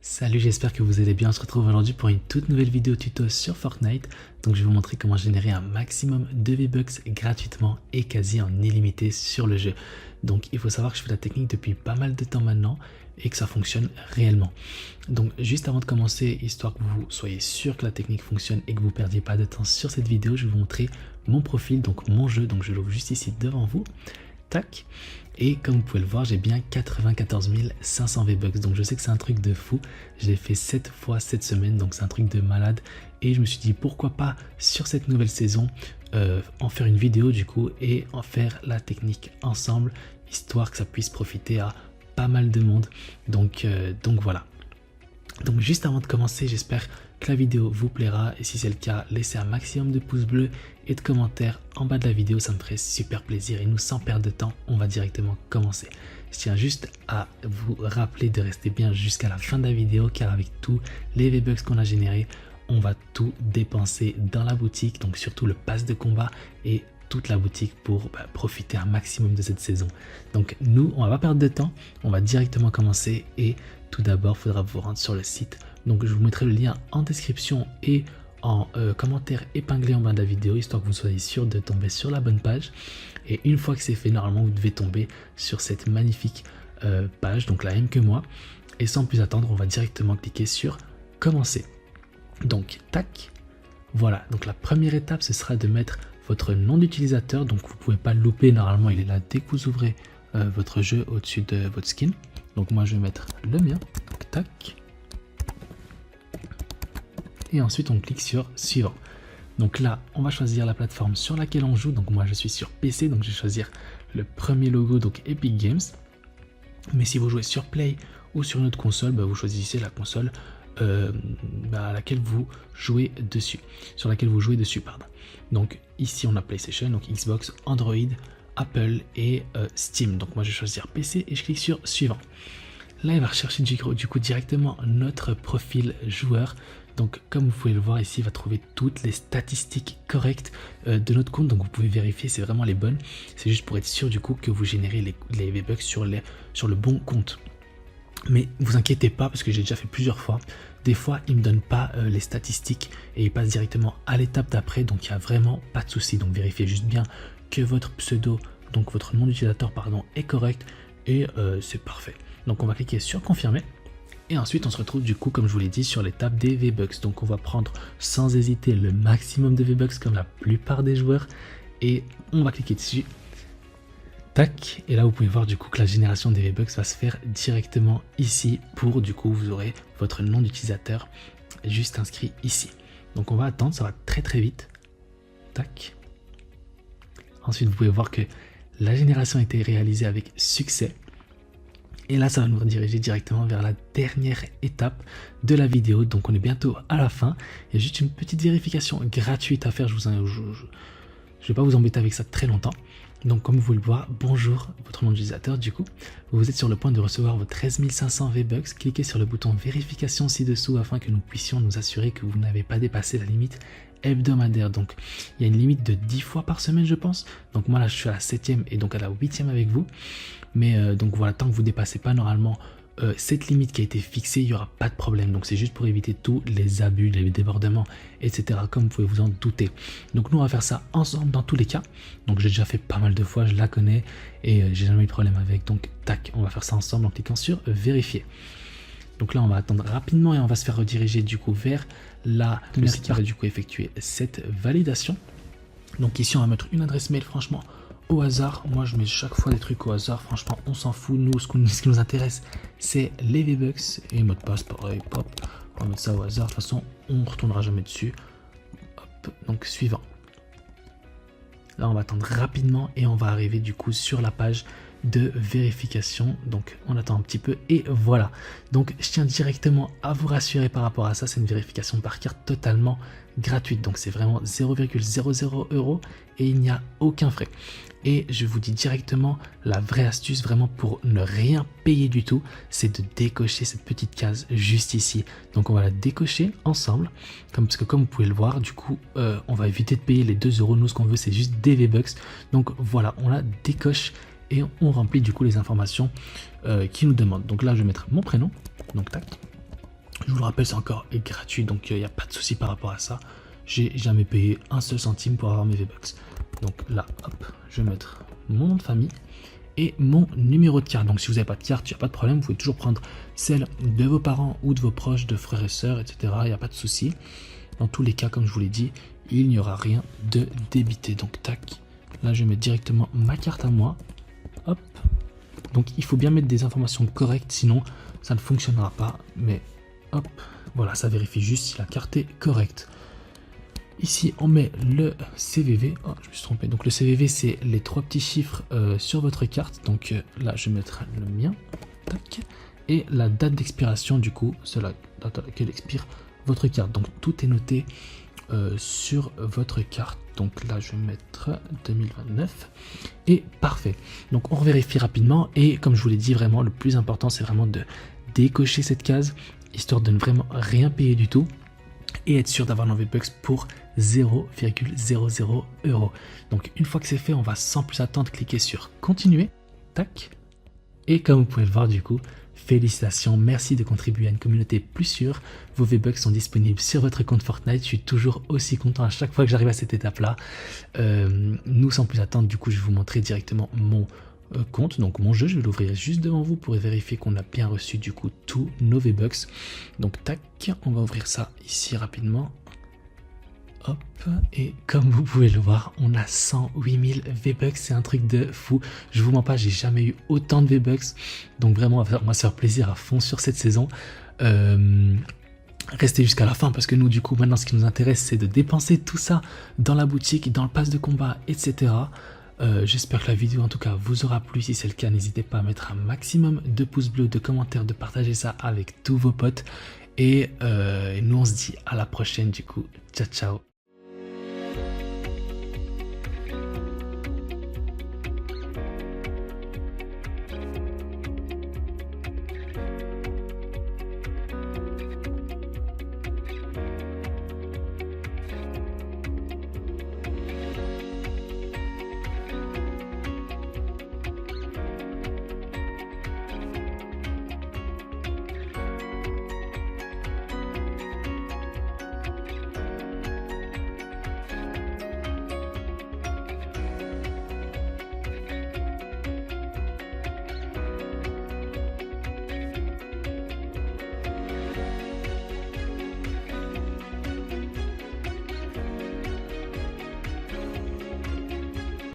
Salut, j'espère que vous allez bien. On se retrouve aujourd'hui pour une toute nouvelle vidéo tuto sur Fortnite. Donc je vais vous montrer comment générer un maximum de V-Bucks gratuitement et quasi en illimité sur le jeu. Donc il faut savoir que je fais la technique depuis pas mal de temps maintenant et que ça fonctionne réellement. Donc juste avant de commencer, histoire que vous soyez sûr que la technique fonctionne et que vous ne perdiez pas de temps sur cette vidéo, je vais vous montrer mon profil, donc mon jeu. Donc je l'ouvre juste ici devant vous. Tac. Et comme vous pouvez le voir, j'ai bien 94 500 V-Bucks. Donc je sais que c'est un truc de fou. Je l'ai fait 7 fois cette semaine, donc c'est un truc de malade. Et je me suis dit pourquoi pas sur cette nouvelle saison en faire une vidéo du coup et en faire la technique ensemble, histoire que ça puisse profiter à pas mal de monde. Donc voilà. Donc juste avant de commencer, j'espère que la vidéo vous plaira et si c'est le cas, laissez un maximum de pouces bleus et de commentaires en bas de la vidéo, ça me ferait super plaisir. Et nous, sans perdre de temps, on va directement commencer. Je tiens juste à vous rappeler de rester bien jusqu'à la fin de la vidéo car avec tous les V-Bucks qu'on a générés, on va tout dépenser dans la boutique, donc surtout le pass de combat et toute la boutique pour profiter un maximum de cette saison. Donc nous, on va pas perdre de temps, on va directement commencer et tout d'abord, il faudra vous rendre sur le site. Donc je vous mettrai le lien en description et en commentaire épinglé en bas de la vidéo, histoire que vous soyez sûr de tomber sur la bonne page. Et une fois que c'est fait, normalement, vous devez tomber sur cette magnifique page, donc la même que moi. Et sans plus attendre, on va directement cliquer sur commencer. Donc, tac. Voilà, donc la première étape, ce sera de mettre votre nom d'utilisateur. Donc vous ne pouvez pas le louper, normalement il est là dès que vous ouvrez votre jeu au-dessus de votre skin. Donc moi je vais mettre le mien, donc tac. Et ensuite on clique sur suivant. Donc là on va choisir la plateforme sur laquelle on joue. Donc moi je suis sur PC, donc je vais choisir le premier logo, donc Epic Games. Mais si vous jouez sur Play ou sur une autre console, vous choisissez la console à laquelle vous jouez dessus, sur laquelle vous jouez dessus, pardon. Donc ici on a PlayStation, donc Xbox, Android, Apple et Steam. Donc moi je vais choisir PC et je clique sur suivant. Là il va rechercher du coup directement notre profil joueur. Donc comme vous pouvez le voir ici, il va trouver toutes les statistiques correctes de notre compte. Donc vous pouvez vérifier, c'est vraiment les bonnes. C'est juste pour être sûr du coup que vous générez les V-Bucks sur le bon compte. Mais vous inquiétez pas parce que j'ai déjà fait plusieurs fois. Des fois, il me donne pas les statistiques et il passe directement à l'étape d'après. Donc, il n'y a vraiment pas de souci. Donc, vérifiez juste bien que votre pseudo, donc votre nom d'utilisateur, pardon, est correct et c'est parfait. Donc, on va cliquer sur confirmer. Et ensuite, on se retrouve du coup, comme je vous l'ai dit, sur l'étape des V-Bucks. Donc, on va prendre sans hésiter le maximum de V-Bucks comme la plupart des joueurs. Et on va cliquer dessus. Tac, et là vous pouvez voir du coup que la génération des V-Bucks va se faire directement ici pour du coup vous aurez votre nom d'utilisateur juste inscrit ici. Donc on va attendre, ça va très très vite. Tac. Ensuite vous pouvez voir que la génération a été réalisée avec succès. Et là ça va nous rediriger directement vers la dernière étape de la vidéo. Donc on est bientôt à la fin. Il y a juste une petite vérification gratuite à faire. Je ne vais pas vous embêter avec ça très longtemps. Donc comme vous pouvez le voir, bonjour, votre nom d'utilisateur du coup. Vous êtes sur le point de recevoir vos 13 500 V-Bucks. Cliquez sur le bouton vérification ci-dessous afin que nous puissions nous assurer que vous n'avez pas dépassé la limite hebdomadaire. Donc il y a une limite de 10 fois par semaine je pense. Donc moi là je suis à la 7e et donc à la 8e avec vous. Mais donc voilà, tant que vous ne dépassez pas normalement cette limite qui a été fixée, il n'y aura pas de problème. Donc c'est juste pour éviter tous les abus, les débordements, etc. comme vous pouvez vous en douter. Donc nous on va faire ça ensemble dans tous les cas. Donc j'ai déjà fait pas mal de fois, je la connais et j'ai jamais eu de problème avec. Donc tac, on va faire ça ensemble en cliquant sur vérifier. Donc là on va attendre rapidement et on va se faire rediriger du coup vers le site qui va du coup effectuer cette validation. Donc ici on va mettre une adresse mail franchement au hasard. Moi je mets chaque fois des trucs au hasard, franchement on s'en fout. Nous ce qui nous intéresse c'est les V-Bucks et mot de passe pareil, pop, on va mettre ça au hasard. De toute façon on ne retournera jamais dessus. Hop, donc suivant. Là on va attendre rapidement et on va arriver du coup sur la page de vérification. Donc on attend un petit peu et voilà. Donc je tiens directement à vous rassurer par rapport à ça, c'est une vérification par carte totalement gratuite. Donc c'est vraiment 0,00 € et il n'y a aucun frais. Et je vous dis directement la vraie astuce vraiment pour ne rien payer du tout, c'est de décocher cette petite case juste ici. Donc on va la décocher ensemble, parce que comme vous pouvez le voir, du coup on va éviter de payer les 2 €. Nous ce qu'on veut c'est juste des V-Bucks. Donc voilà, on la décoche et on remplit du coup les informations qui nous demandent. Donc là je vais mettre mon prénom, donc tac. Je vous le rappelle, c'est encore gratuit, donc il n'y a pas de souci par rapport à ça. J'ai jamais payé un seul centime pour avoir mes V-Bucks. Donc là, hop, je vais mettre mon nom de famille et mon numéro de carte. Donc si vous n'avez pas de carte, il n'y a pas de problème, vous pouvez toujours prendre celle de vos parents ou de vos proches, de frères et sœurs, etc. Il n'y a pas de souci. Dans tous les cas, comme je vous l'ai dit, il n'y aura rien de débité. Donc tac, là je vais mettre directement ma carte à moi. Hop. Donc il faut bien mettre des informations correctes, sinon ça ne fonctionnera pas. Mais hop, voilà, ça vérifie juste si la carte est correcte. Ici, on met le CVV. Oh, je me suis trompé. Donc le CVV, c'est les 3 petits chiffres sur votre carte. Donc là, je vais mettre le mien. Tac. Et la date d'expiration, du coup, c'est la date à laquelle expire votre carte. Donc tout est noté sur votre carte. Donc là, je vais mettre 2029. Et parfait. Donc on vérifie rapidement. Et comme je vous l'ai dit, vraiment, le plus important, c'est vraiment de décocher cette case, histoire de ne vraiment rien payer du tout. Et être sûr d'avoir nos V-Bucks pour 0,00 €. Donc une fois que c'est fait, on va sans plus attendre cliquer sur continuer. Tac. Et comme vous pouvez le voir, du coup, félicitations, merci de contribuer à une communauté plus sûre. Vos V-Bucks sont disponibles sur votre compte Fortnite. Je suis toujours aussi content à chaque fois que j'arrive à cette étape-là. Nous, sans plus attendre, du coup, je vais vous montrer directement mon compte, donc mon jeu. Je vais l'ouvrir juste devant vous pour vérifier qu'on a bien reçu du coup tous nos V-Bucks. Donc tac, on va ouvrir ça ici rapidement. Hop, et comme vous pouvez le voir, on a 108 000 V-Bucks, c'est un truc de fou. Je vous mens pas, j'ai jamais eu autant de V-Bucks, donc vraiment on va se faire plaisir à fond sur cette saison. Restez jusqu'à la fin parce que nous, du coup, maintenant ce qui nous intéresse, c'est de dépenser tout ça dans la boutique, dans le pass de combat, etc. J'espère que la vidéo en tout cas vous aura plu. Si c'est le cas, n'hésitez pas à mettre un maximum de pouces bleus, de commentaires, de partager ça avec tous vos potes. Et nous on se dit à la prochaine du coup. Ciao ciao.